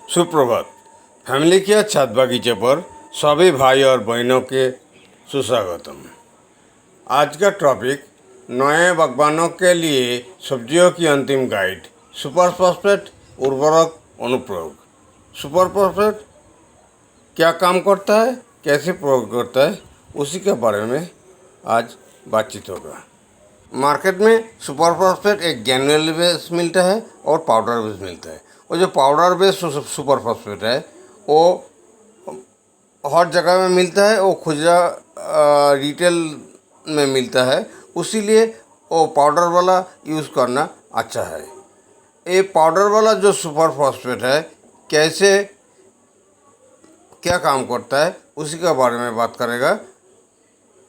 सुप्रभात। फैमिली के छत बगीचे पर सभी भाई और बहनों के सुस्वागतम। आज का टॉपिक नए बागबानों के लिए सब्जियों की अंतिम गाइड, सुपर फॉस्फेट उर्वरक अनुप्रयोग। सुपर फॉस्फेट क्या काम करता है, कैसे प्रयोग करता है, उसी के बारे में आज बातचीत होगा। मार्केट में सुपर फॉस्फेट एक ग्रैन्युलर बेस मिलता है और पाउडर बेस मिलता है। और जो पाउडर बेस सुपर फॉस्फेट है वो हर जगह में मिलता है, वो खुदरा रिटेल में मिलता है, उसीलिए वो पाउडर वाला यूज़ करना अच्छा है। ये पाउडर वाला जो सुपर फॉस्फेट है कैसे क्या काम करता है उसी के बारे में बात करेगा।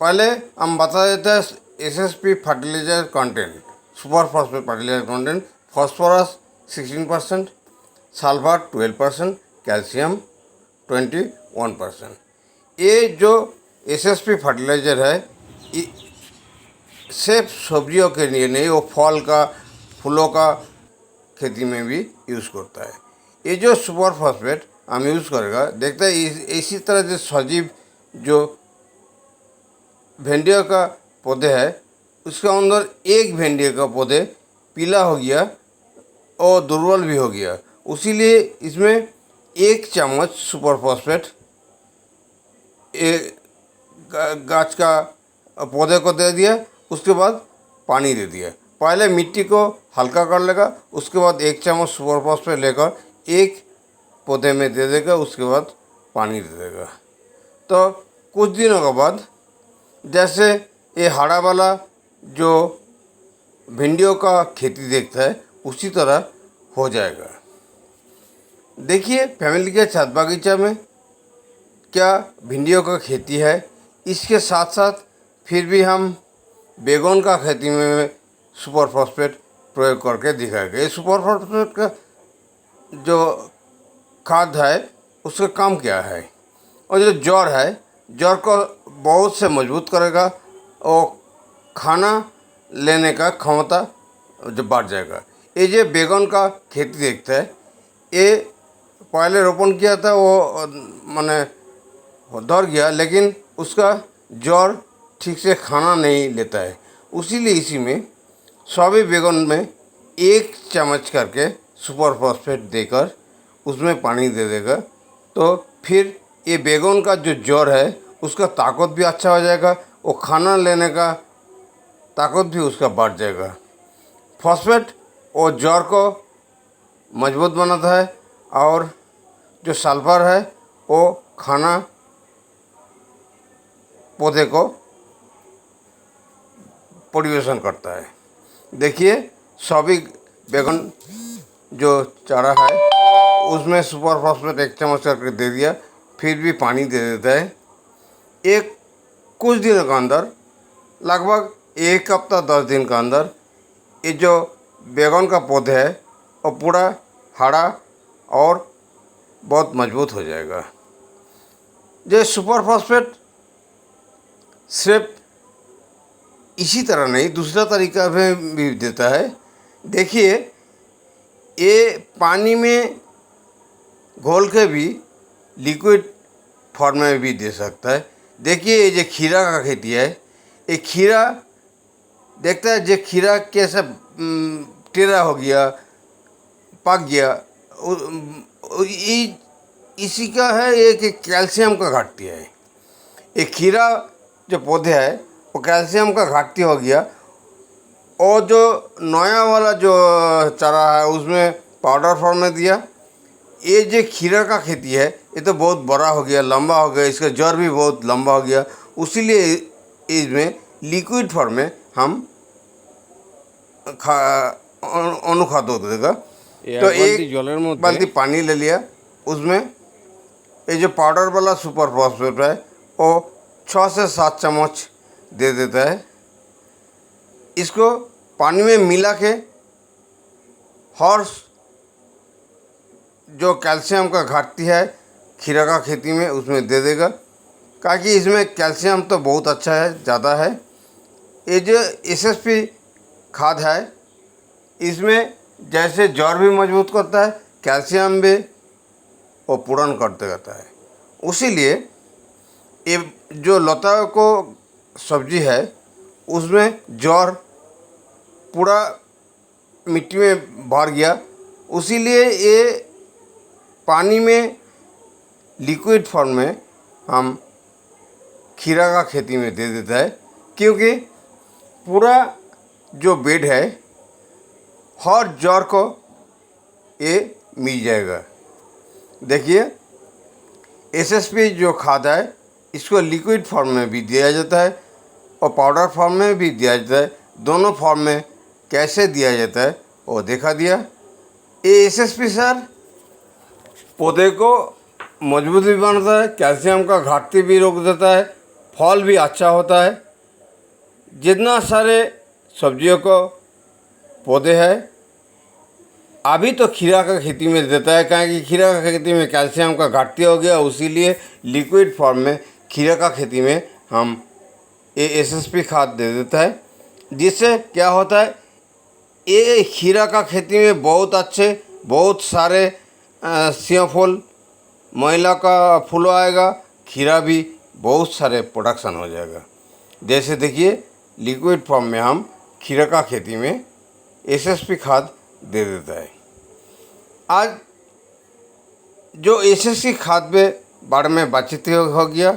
पहले हम बता देते हैं SSP fertiliser content, super phosphate fertiliser content. Phosphorus 16%, sulphur 12%, calcium 21%। ये जो एसएसपी फर्टिलाइजर है सिर्फ सब्जियों के लिए नहीं, वो फल का फूलों का खेती में भी यूज़ करता है। ये जो सुपर फॉस्फेट हम यूज़ करेगा, देखते हैं इसी तरह जो सजीव जो भिंडियों का पौधे है उसके अंदर एक भिंडी का पौधे पीला हो गया और दुर्बल भी हो गया, उसीलिए इसमें 1 चम्मच सुपर फॉस्फेट गाछ का पौधे को दे दिया, उसके बाद पानी दे दिया। पहले मिट्टी को हल्का कर लेगा, उसके बाद 1 चम्मच सुपर फॉस्फेट लेकर एक पौधे में दे देगा, उसके बाद पानी दे देगा। तो कुछ दिनों के बाद जैसे ये हरा वाला जो भिंडियों का खेती देखता है उसी तरह हो जाएगा। देखिए फैमिली के छत बागीचा में क्या भिंडियों का खेती है, इसके साथ साथ फिर भी हम बैगन का खेती में सुपर फॉस्फेट प्रयोग करके दिखाएंगे। ये सुपर फॉस्फेट का जो खाद है उसका काम क्या है, और जो जड़ है जड़ को बहुत से मजबूत करेगा और खाना लेने का क्षमता जो बढ़ जाएगा। ये जो बैगन का खेती देखते हैं, ये पहले रोपण किया था, वो माने दौड़ गया, लेकिन उसका जड़ ठीक से खाना नहीं लेता है, उसीलिए इसी में सभी बैगन में 1 चम्मच करके सुपर फॉस्फेट देकर उसमें पानी दे देगा। तो फिर ये बैगन का जो जड़ है उसका ताकत भी अच्छा हो जाएगा, वो खाना लेने का ताकत भी उसका बढ़ जाएगा। फॉस्फेट और जड़ को मजबूत बनाता है और जो सल्फर है वो खाना पौधे को परिवेशन करता है। देखिए सभी बैगन जो चारा है उसमें सुपर फॉस्फेट 1 चम्मच करके दे दिया, फिर भी पानी दे देता है। एक कुछ दिनों के अंदर, लगभग 1 हफ्ता 10 दिन के अंदर, ये जो बैगन का पौधे है वो पूरा हरा और बहुत मजबूत हो जाएगा। जो सुपर फॉस्फेट सिर्फ इसी तरह नहीं, दूसरा तरीका में भी देता है। देखिए ये पानी में घोल के भी लिक्विड फॉर्म में भी दे सकता है। देखिए ये जो खीरा का खेती है, ये खीरा देखता है जो खीरा कैसे टेढ़ा हो गया, पक गया, इसी का है ये कि कैल्शियम का घाटती है। ये खीरा जो पौधे है वो कैल्शियम का घाटती हो गया, और जो नया वाला जो चारा है उसमें पाउडर फॉर्म में दिया। ये जो खीरा का खेती है ये तो बहुत बड़ा हो गया, लंबा हो गया, इसका जड़ भी बहुत लंबा हो गया, उसीलिए इसमें लिक्विड फॉर्म में हम अनुखाद्य देगा। तो एक बाल्टी पानी ले लिया, उसमें ये जो पाउडर वाला सुपर फॉस्फेट है वो 6 से 7 चम्मच दे देता है। इसको पानी में मिला के हर जो कैल्शियम का घाटती है खीरा का खेती में उसमें दे देगा, क्योंकि इसमें कैल्शियम तो बहुत अच्छा है, ज़्यादा है। ये जो एसएसपी खाद है इसमें जैसे जड़ भी मजबूत करता है, कैल्शियम भी वो पूर्ण करते रहता है। उसीलिए ये जो लता को सब्जी है उसमें जड़ पूरा मिट्टी में भर गया, उसीलिए ये पानी में लिक्विड फॉर्म में हम खीरा का खेती में दे देता है, क्योंकि पूरा जो बेड है हर जड़ को ये मिल जाएगा। देखिए एसएसपी जो खाद है इसको लिक्विड फॉर्म में भी दिया जाता है और पाउडर फॉर्म में भी दिया जाता है। दोनों फॉर्म में कैसे दिया जाता है वो देखा दिया। ये एसएसपी सर पौधे को मजबूत भी बनाता है, कैल्शियम का घाटती भी रोक देता है, फल भी अच्छा होता है। जितना सारे सब्जियों को पौधे हैं अभी तो खीरा का खेती में देता है, क्योंकि खीरा का खेती में कैल्शियम का घाटती हो गया, उसीलिए लिक्विड फॉर्म में खीरा का खेती में हम ये एसएसपी खाद दे देता है। जिससे क्या होता है, ये खीरा का खेती में बहुत सारे सिया फूल महिला का फूल आएगा, खीरा भी बहुत सारे प्रोडक्शन हो जाएगा। जैसे देखिए लिक्विड फॉर्म में हम खीरा का खेती में एसएसपी खाद दे देता है। आज जो एसएसपी खाद पे बारे में बातचीत हो गया।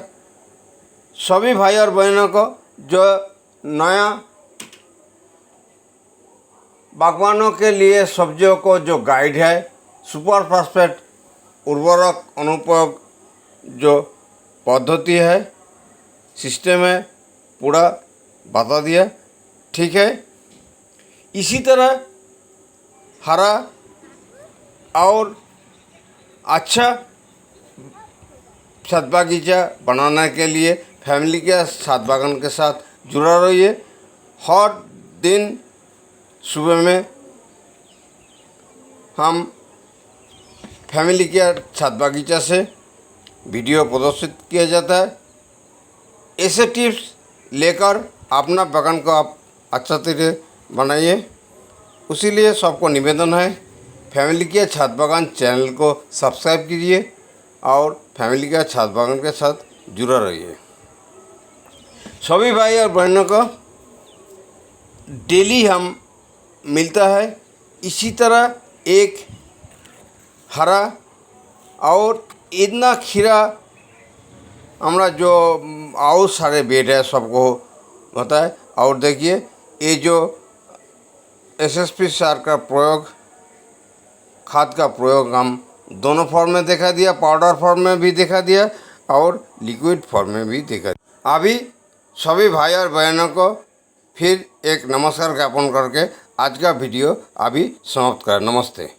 सभी भाई और बहनों को जो नया बागवानों के लिए सब्जियों को जो गाइड है, सुपर फास्फेट उर्वरक अनुप्रयोग जो पद्धति है, सिस्टम है, पूरा बता दिया। ठीक है, इसी तरह हरा और अच्छा छत बागीचा बनाने के लिए फैमिली के छत बागान के साथ जुड़ा रहिए। हर दिन सुबह में हम फैमिली के छत बागीचा से वीडियो प्रदर्शित किया जाता है। ऐसे टिप्स लेकर अपना बागान को आप अच्छा तरह बनाइए। उसीलिए सबको निवेदन है, फैमिली के छत बागान चैनल को सब्सक्राइब कीजिए और फैमिली के छत बागान के साथ जुड़ा रहिए। सभी भाई और बहनों को डेली हम मिलता है। इसी तरह एक हरा और इतना खीरा हमारा जो और सारे बेड है सबको होता है। और देखिए ये जो एसएसपी सार का प्रयोग, खाद का प्रयोग हम दोनों फॉर्म में दिखा दिया, पाउडर फॉर्म में भी दिखा दिया और लिक्विड फॉर्म में भी दिखा दिया। अभी सभी भाई और बहनों को फिर एक नमस्कार ज्ञापन करके आज का वीडियो अभी समाप्त करें। नमस्ते।